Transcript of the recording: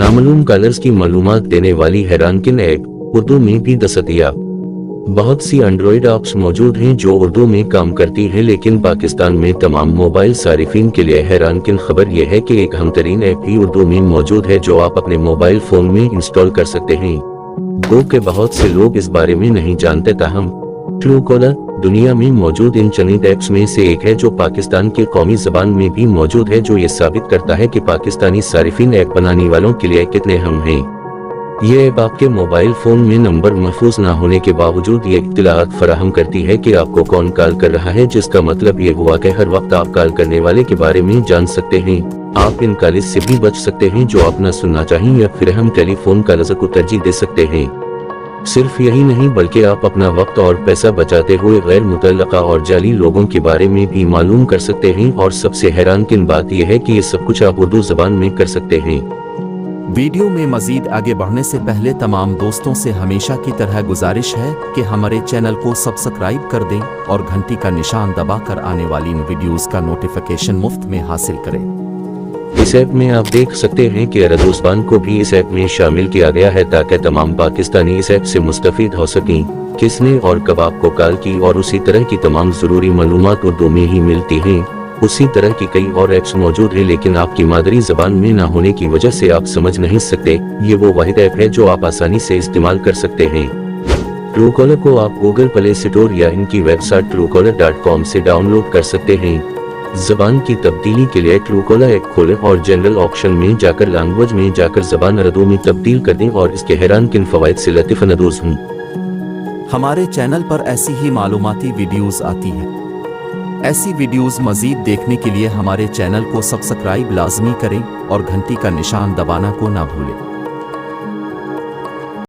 नामालूम colours की मालूमात देने वाली हैरानकुन ऐप, उर्दू में भी दस्तयाब। बहुत सी एंड्रॉयड ऐप्स मौजूद हैं जो उर्दू में काम करती हैं, लेकिन पाकिस्तान में तमाम मोबाइल सारिफिन के लिए हैरानकुन खबर यह है कि एक अहम तरीन ऐप भी उर्दू में मौजूद है जो आप अपने मोबाइल फोन में इंस्टॉल कर सकते हैं। गो के बहुत से लोग इस बारे में नहीं जानते, ताहम ट्रूकॉलर दुनिया में मौजूद इन चंद ऐप्स में से एक है जो पाकिस्तान की कौमी ज़बान में भी मौजूद है, जो ये साबित करता है कि पाकिस्तानी सारिफिन ऐप बनाने वालों के लिए कितने अहम हैं। ये ऐप आपके मोबाइल फोन में नंबर महफूज न होने के बावजूद ये इत्तलात फराहम करती है कि आपको कौन कॉल कर रहा है, जिसका मतलब ये हुआ कि हर वक्त आप कॉल करने वाले के बारे में जान सकते हैं। आप इन कॉल्स से भी बच सकते हैं जो आप न सुनना चाहिए, या फिर हम टेलीफोन कॉल्स को तरजीह दे सकते हैं। सिर्फ यही नहीं बल्कि आप अपना वक्त और पैसा बचाते हुए गैर मुतल्लका और जाली लोगों के बारे में भी मालूम कर सकते हैं, और सबसे हैरानकुन बात यह है कि ये सब कुछ आप उर्दू ज़बान में कर सकते हैं। वीडियो में मजीद आगे बढ़ने से पहले तमाम दोस्तों से हमेशा की तरह गुजारिश है कि हमारे चैनल को सब्सक्राइब कर दें और घंटी का निशान दबाकर आने वाली वीडियोस का नोटिफिकेशन मुफ्त में हासिल करें। इस ऐप में आप देख सकते हैं कि अरबी ज़बान को भी इस ऐप में शामिल किया गया है ताकि तमाम पाकिस्तानी इस ऐप से मुस्तफीद हो सकें। किसने और कब आपको कॉल की और उसी तरह की तमाम ज़रूरी मालूमात उर्दू में ही मिलती हैं। उसी तरह की कई और ऐप्स मौजूद हैं, लेकिन आपकी मादरी ज़बान में न होने की वजह से आप समझ नहीं सकते। ये वो वाहिद ऐप है जो आप आसानी से इस्तेमाल कर सकते हैं। ट्रूकॉलर को आप गूगल प्ले स्टोर या इनकी वेबसाइट truecaller.com से डाउनलोड कर सकते हैं। ज़बान की तब्दीली के लिए ट्रूकॉलर ऐप खोलें और जनरल ऑप्शन में जाकर लैंग्वेज में जाकर ज़बान उर्दू में तब्दील कर दें और इसके हैरानकुन फ़वाइद से लतीफ़ अंदोज़ हों। हमारे चैनल पर ऐसी ही मालूमाती वीडियोस आती हैं। ऐसी वीडियोस मजीद देखने के लिए हमारे चैनल को सब्सक्राइब लाजमी करें और घंटी का निशान दबाना को ना भूलें।